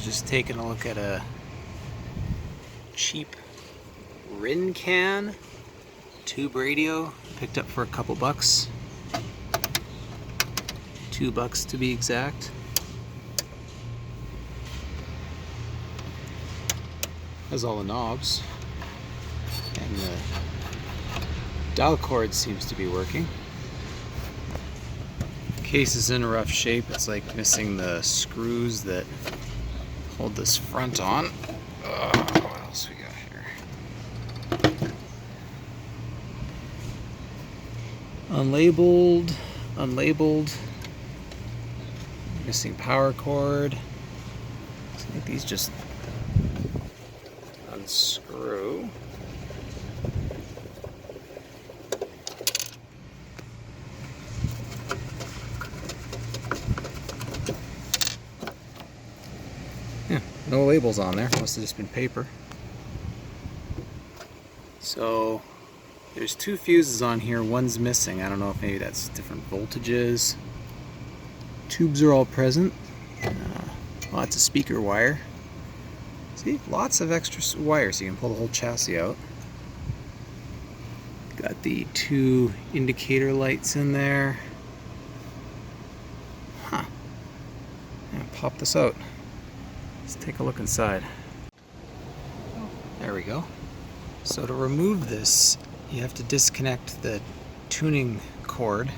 Just taking a look at a cheap Rincan tube radio, picked up for a couple bucks. $2 to be exact. Has all the knobs, and the dial cord seems to be working. Case is in a rough shape. It's like missing the screws that hold this front on. What else we got here? Unlabeled. Missing power cord. I think these just unscrew. Yeah, no labels on there. Must have just been paper. So there's two fuses on here. One's missing. I don't know if maybe that's different voltages. Tubes are all present. Lots of speaker wire. See, lots of extra wire, so you can pull the whole chassis out. Got the two indicator lights in there. Huh. Yeah, pop this out. Let's take a look inside. There we go. So to remove this, you have to disconnect the tuning cord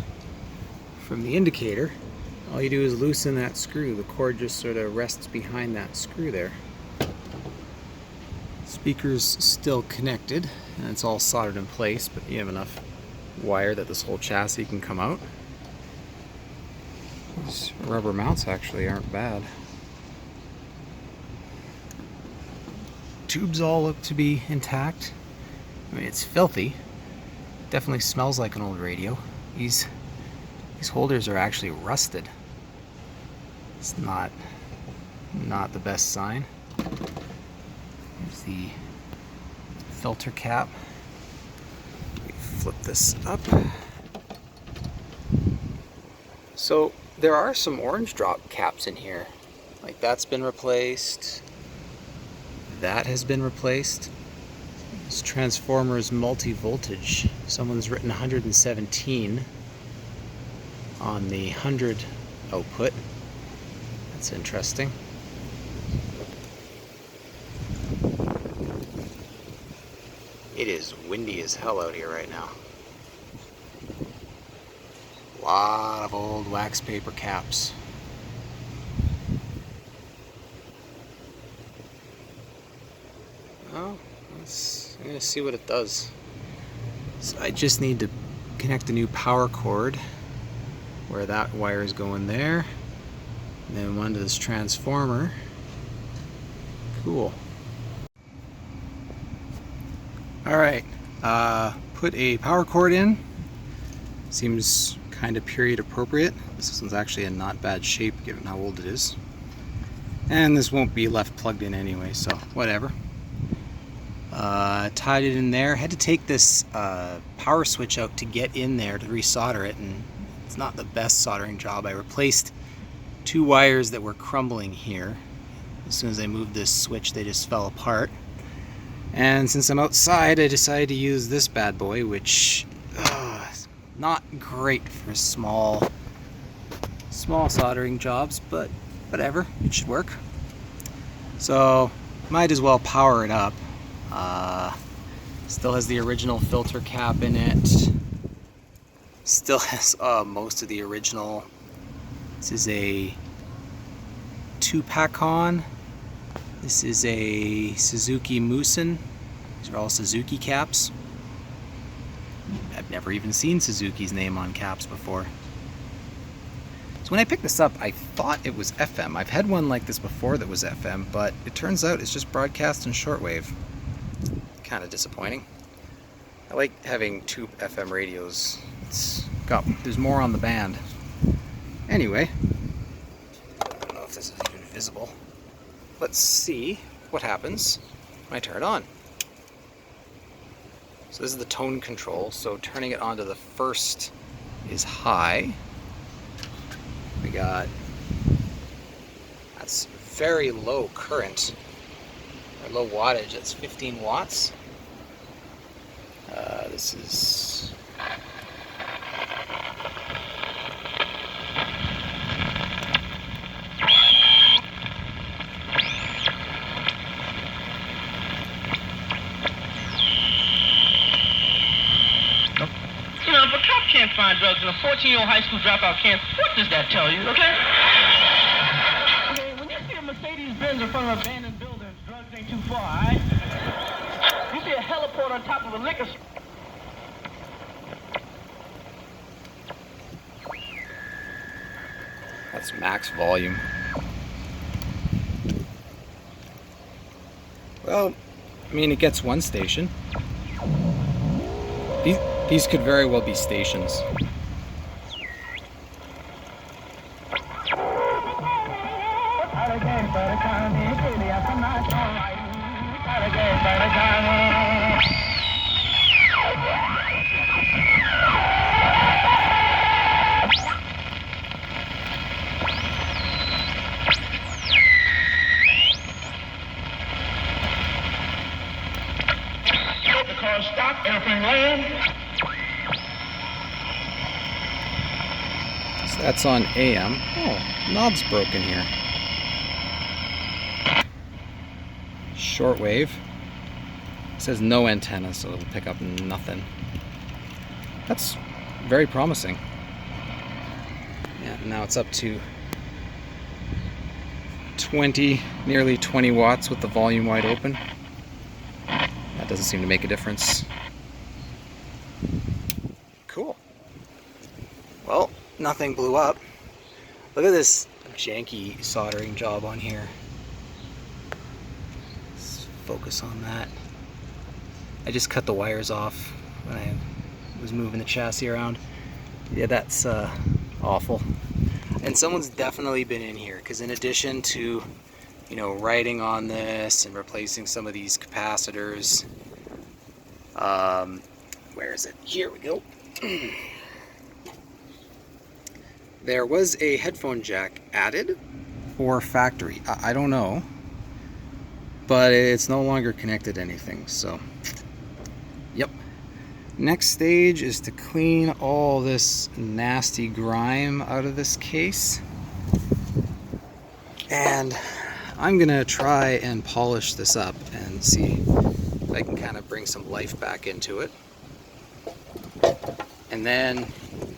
from the indicator. All you do is loosen that screw. The cord just sort of rests behind that screw there. Speaker's still connected, and it's all soldered in place, but you have enough wire that this whole chassis can come out. These rubber mounts actually aren't bad. Tubes all look to be intact. I mean, it's filthy. Definitely smells like an old radio. These holders are actually rusted. It's not the best sign. Here's the filter cap. Let me flip this up. So there are some orange drop caps in here. Like that's been replaced. That has been replaced. This transformer is multi-voltage. Someone's written 117 on the 100 output. That's interesting. It is windy as hell out here right now. A lot of old wax paper caps. Well, I'm gonna see what it does. So I just need to connect a new power cord where that wire is going there, and then one to this transformer. Cool. Alright, put a power cord in. Seems kind of period appropriate. This one's actually in not bad shape given how old it is. And this won't be left plugged in anyway, so whatever. Tied it in there. Had to take this power switch out to get in there to resolder it, and it's not the best soldering job. I replaced two wires that were crumbling here. As soon as I moved this switch, they just fell apart. And since I'm outside, I decided to use this bad boy, which is not great for small soldering jobs, but whatever, it should work. So might as well power it up. Still has the original filter cap in it. Still has most of the original. This is a 2-pack on. This is a Suzuki Musen. These are all Suzuki caps. I've never even seen Suzuki's name on caps before. So when I picked this up, I thought it was FM. I've had one like this before that was FM, but it turns out it's just broadcast and shortwave. Kind of disappointing. I like having two FM radios. There's more on the band. Anyway, I don't know if this is even visible. Let's see what happens when I turn it on. So this is the tone control. So turning it onto the first is high. We got, that's very low current, or low wattage. It's 15 watts. This is... You know, if a cop can't find drugs and a 14-year-old high school dropout can't, what does that tell you, okay? Okay, when you see a Mercedes-Benz in front of abandoned buildings, drugs ain't too far, all right? You see a heliport on top of a liquor store. That's max volume. Well, I mean, it gets one station. These could very well be stations. The car stop, airplane land. So that's on AM. Oh, knob's broken here. Shortwave. It says no antenna, so it'll pick up nothing. That's very promising. Yeah, now it's up to 20, nearly 20 watts with the volume wide open. That doesn't seem to make a difference. Cool. Well, nothing blew up. Look at this janky soldering job on here. Let's focus on that. I just cut the wires off when I was moving the chassis around. Yeah, that's awful. And someone's definitely been in here, because in addition to, you know, writing on this and replacing some of these capacitors, where is it? Here we go. There was a headphone jack added, or factory, I don't know, but it's no longer connected to anything, so yep. Next stage is to clean all this nasty grime out of this case, and I'm gonna try and polish this up and see if I can kind of bring some life back into it, and then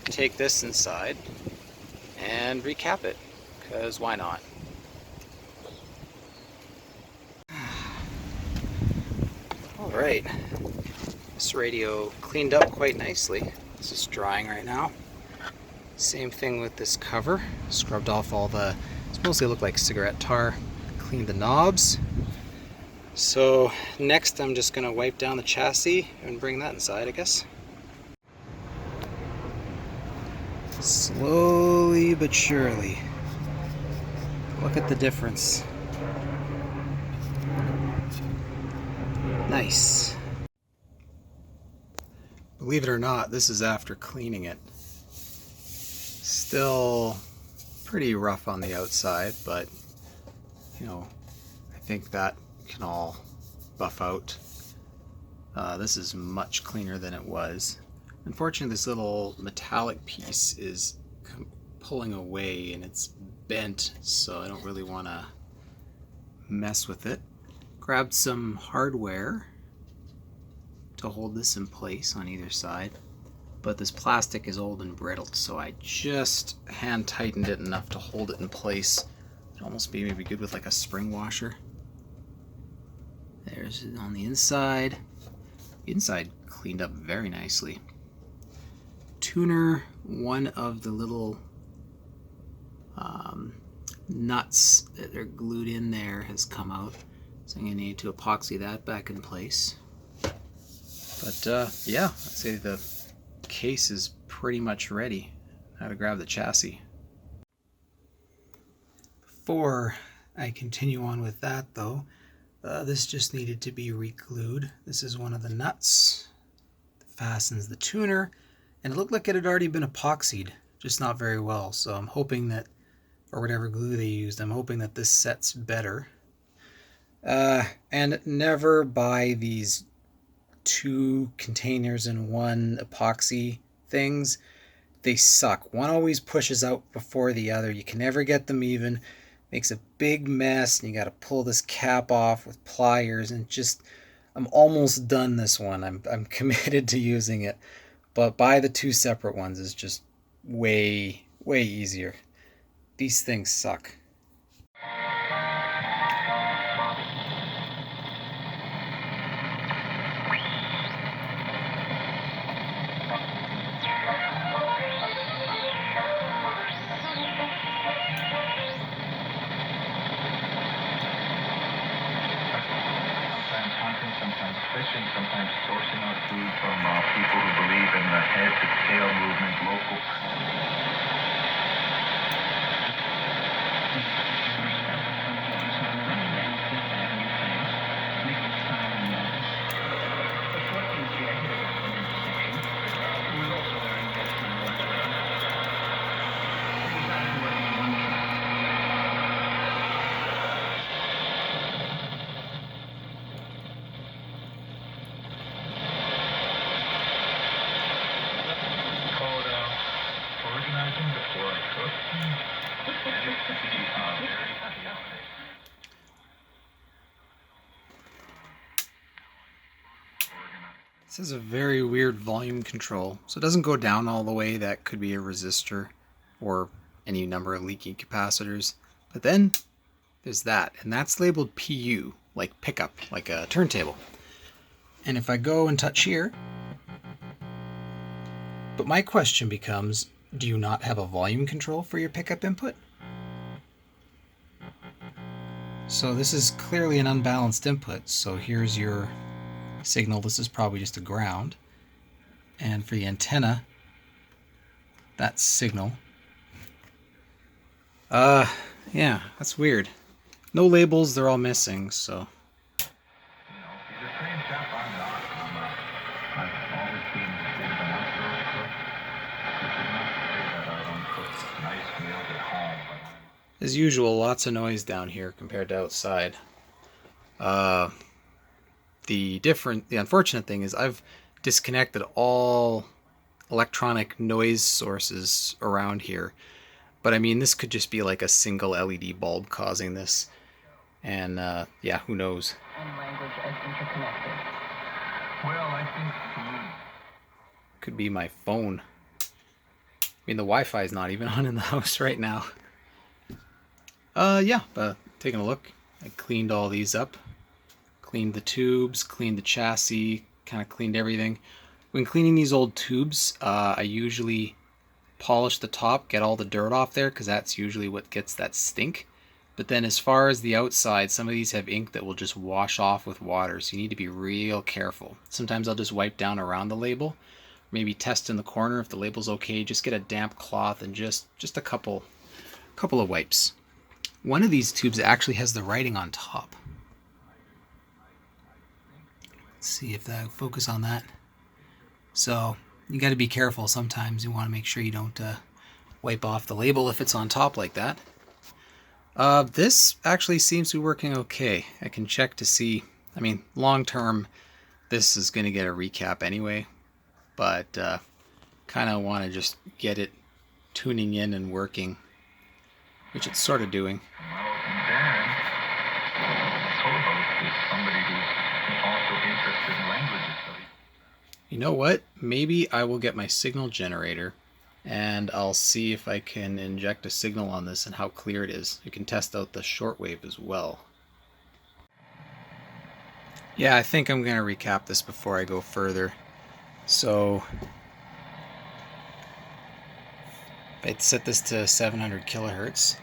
take this inside and recap it, because why not? Alright, this radio cleaned up quite nicely. This is drying right now. Same thing with this cover. Scrubbed off all the, it's mostly look like cigarette tar. Cleaned the knobs. So next I'm just going to wipe down the chassis and bring that inside, I guess. Slowly but surely. Look at the difference. Nice. Believe it or not, this is after cleaning it. Still pretty rough on the outside, but you know, I think that can all buff out. This is much cleaner than it was. Unfortunately, this little metallic piece is pulling away and it's bent, so I don't really want to mess with it. Grabbed some hardware to hold this in place on either side, but this plastic is old and brittle, so I just hand tightened it enough to hold it in place. It'd almost be maybe good with like a spring washer. There's it on the inside. The inside cleaned up very nicely. Tuner, one of the little nuts that are glued in there has come out, so I'm going to need to epoxy that back in place. But yeah, I'd say the case is pretty much ready. Now to grab the chassis. Before I continue on with that though, this just needed to be re-glued. This is one of the nuts that fastens the tuner, and it looked like it had already been epoxied, just not very well, so I'm hoping that or whatever glue they used. I'm hoping that this sets better. And never buy these 2 containers in one epoxy things. They suck. One always pushes out before the other. You can never get them even. Makes a big mess, and you got to pull this cap off with pliers, and just, I'm almost done this one. I'm committed to using it. But buy the 2 separate ones is just way easier. These things suck. Sometimes fishing, sometimes sourcing our food from people who believe in the head-to-tail movement, local. This is a very weird volume control. So it doesn't go down all the way. That could be a resistor or any number of leaky capacitors. But then there's that, and that's labeled PU, like pickup, like a turntable. And if I go and touch here, but my question becomes, do you not have a volume control for your pickup input? So this is clearly an unbalanced input. So here's your signal. This is probably just a ground. And for the antenna, that's signal. Yeah, that's weird. No labels, they're all missing, so. He's a trained chap. I'm not. I've always been a bit of an outdoor cook. You should not say that I don't cook nice meals at home. As usual, lots of noise down here compared to outside. The unfortunate thing is I've disconnected all electronic noise sources around here. But I mean, this could just be like a single LED bulb causing this. And yeah, who knows? And language as interconnected. Well, I think Could be my phone. I mean, the Wi-Fi is not even on in the house right now. Yeah, taking a look. I cleaned all these up. Cleaned the tubes, cleaned the chassis, kind of cleaned everything. When cleaning these old tubes, I usually polish the top, get all the dirt off there, because that's usually what gets that stink. But then as far as the outside, some of these have ink that will just wash off with water, so you need to be real careful. Sometimes I'll just wipe down around the label, maybe test in the corner if the label's okay. Just get a damp cloth and just a couple of wipes. One of these tubes actually has the writing on top. Let's see if that focus on that. So you got to be careful. Sometimes you want to make sure you don't wipe off the label if it's on top like that. This actually seems to be working okay. I can check to see. I mean, long term, this is going to get a recap anyway, but kind of want to just get it tuning in and working, which it's sort of doing. Darren co-host is somebody who's also interested in languages. You know what? Maybe I will get my signal generator and I'll see if I can inject a signal on this and how clear it is. You can test out the shortwave as well. Yeah, I think I'm going to recap this before I go further. So I'd set this to 700 kilohertz.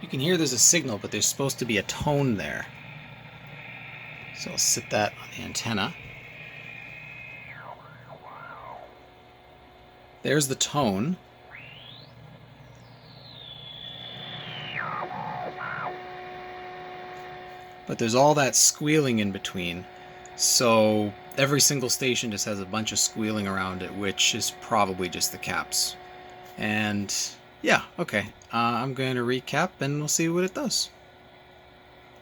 You can hear there's a signal, but there's supposed to be a tone there. So I'll set that on the antenna. There's the tone. But there's all that squealing in between. So every single station just has a bunch of squealing around it, which is probably just the caps. And yeah, okay. I'm going to recap and we'll see what it does.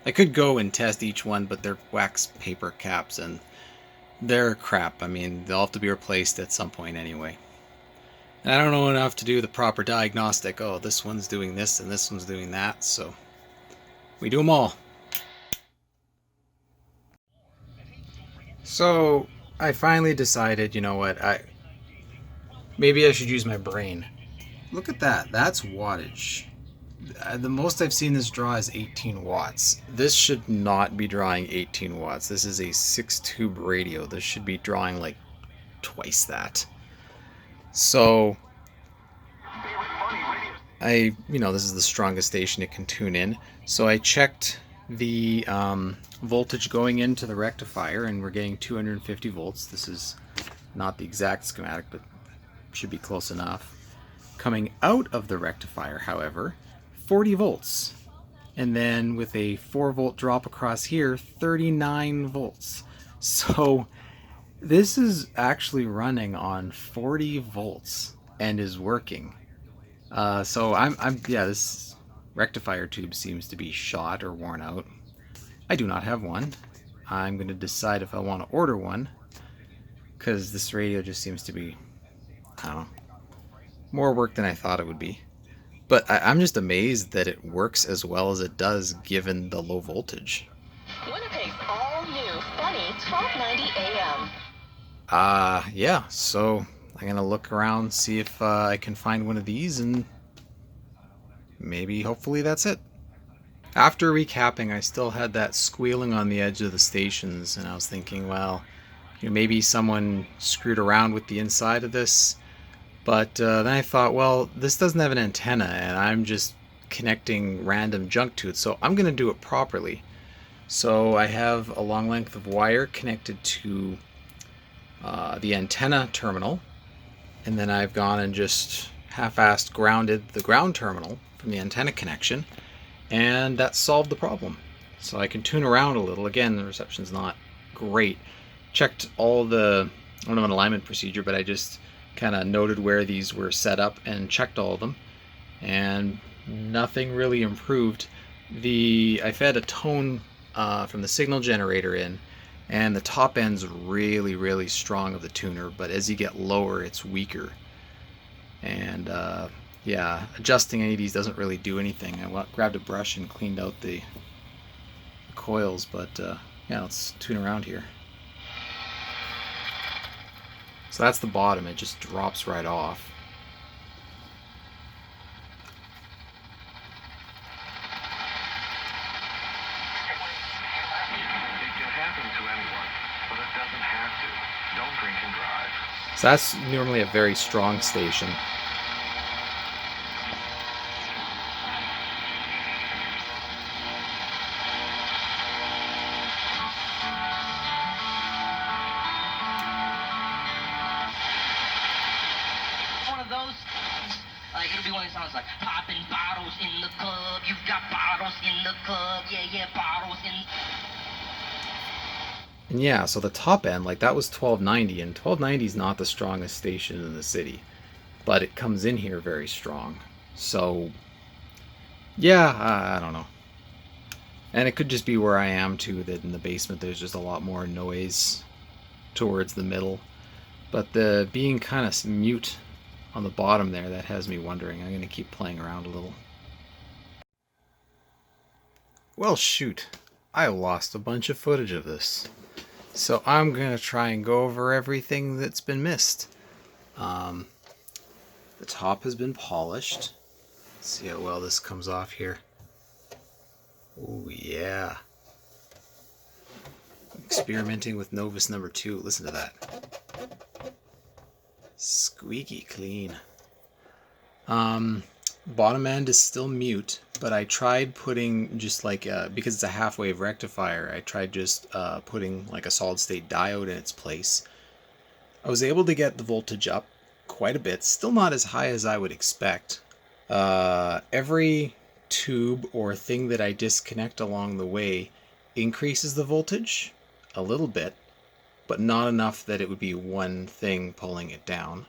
I could go and test each one, but they're wax paper caps and they're crap. I mean, they'll have to be replaced at some point anyway. And I don't know enough to do the proper diagnostic. Oh, this one's doing this and this one's doing that, so we do them all. So I finally decided, you know what, maybe I should use my brain. Look at that. That's wattage. The most I've seen this draw is 18 watts. This should not be drawing 18 watts. This is a 6-tube radio. This should be drawing like twice that. So this is the strongest station it can tune in. So I checked the voltage going into the rectifier, and we're getting 250 volts. This is not the exact schematic, but should be close enough. Coming out of the rectifier, however, 40 volts. And then with a 4-volt drop across here, 39 volts. So this is actually running on 40 volts and is working. So this rectifier tube seems to be shot or worn out. I do not have one. I'm going to decide if I want to order one, because this radio just seems to be, I don't know, more work than I thought it would be. But I'm just amazed that it works as well as it does given the low voltage. Winnipeg's all-new funny 1290 AM. Yeah, so I'm going to look around, see if I can find one of these, and maybe, hopefully, that's it. After recapping, I still had that squealing on the edge of the stations, and I was thinking, well, maybe someone screwed around with the inside of this. But then I thought, well, this doesn't have an antenna, and I'm just connecting random junk to it, so I'm going to do it properly. So I have a long length of wire connected to the antenna terminal, and then I've gone and just half-assed grounded the ground terminal from the antenna connection, and that solved the problem. So I can tune around a little. Again, the reception's not great. Checked all the, I don't know an alignment procedure, but I just kind of noted where these were set up and checked all of them, and nothing really improved. I fed a tone from the signal generator in, and the top end's really, really strong of the tuner, but as you get lower, it's weaker. And yeah, adjusting any of these doesn't really do anything. I grabbed a brush and cleaned out the coils, but yeah, let's tune around here. So that's the bottom, it just drops right off. It can happen to anyone, but it doesn't have to. Don't drink and drive. So that's normally a very strong station. It'll be one of these songs like popping bottles in the club, you've got bottles in the club, yeah, bottles in. And yeah, so the top end, like that was 1290, and 1290 is not the strongest station in the city, but it comes in here very strong. So yeah, I don't know. And it could just be where I am too, that in the basement there's just a lot more noise towards the middle. But the being kind of mute on the bottom there, that has me wondering. I'm going to keep playing around a little. Well, shoot. I lost a bunch of footage of this. So I'm going to try and go over everything that's been missed. The top has been polished. Let's see how well this comes off here. Oh yeah. Experimenting with Novus number 2. Listen to that. Squeaky clean. Bottom end is still mute, but I tried putting just like because it's a half-wave rectifier, I tried just putting like a solid state diode in its place. I was able to get the voltage up quite a bit, still not as high as I would expect. Every tube or thing that I disconnect along the way increases the voltage a little bit, but not enough that it would be one thing pulling it down.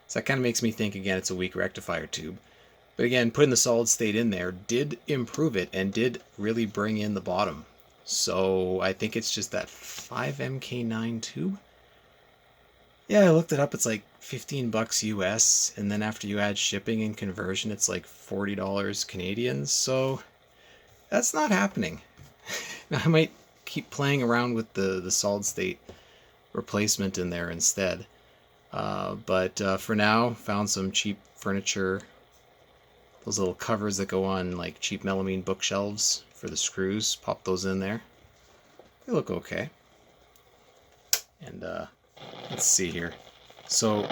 So that kind of makes me think, again, it's a weak rectifier tube. But again, putting the solid state in there did improve it and did really bring in the bottom. So I think it's just that 5MK9 tube. Yeah, I looked it up. It's like 15 bucks US, and then after you add shipping and conversion, it's like $40 Canadian. So that's not happening. Now, I might keep playing around with the solid state replacement in there instead. But for now, found some cheap furniture. Those little covers that go on like cheap melamine bookshelves for the screws. Pop those in there. They look okay. And let's see here. So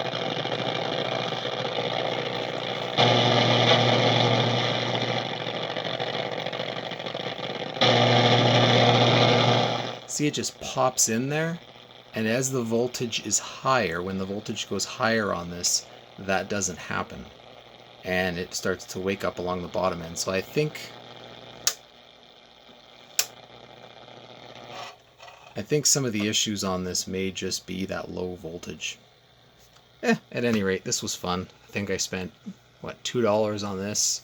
see, it just pops in there, and as the voltage is higher, when the voltage goes higher on this, that doesn't happen, and it starts to wake up along the bottom end. So I think some of the issues on this may just be that low voltage. At any rate, this was fun. I think I spent, what, $2 on this.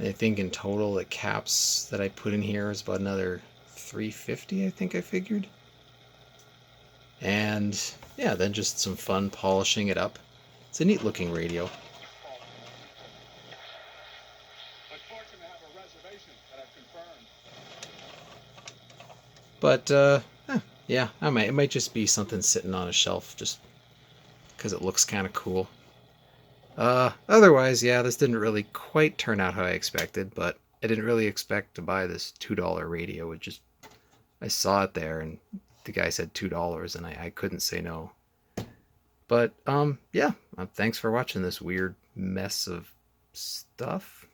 I think in total the caps that I put in here is about another $3.50, I think I figured. And yeah, then just some fun polishing it up. It's a neat looking radio. But yeah, it might just be something sitting on a shelf just because it looks kind of cool. Otherwise, yeah, this didn't really quite turn out how I expected, but I didn't really expect to buy this $2 radio. It just, I saw it there and the guy said $2 and I couldn't say no. But yeah, thanks for watching this weird mess of stuff.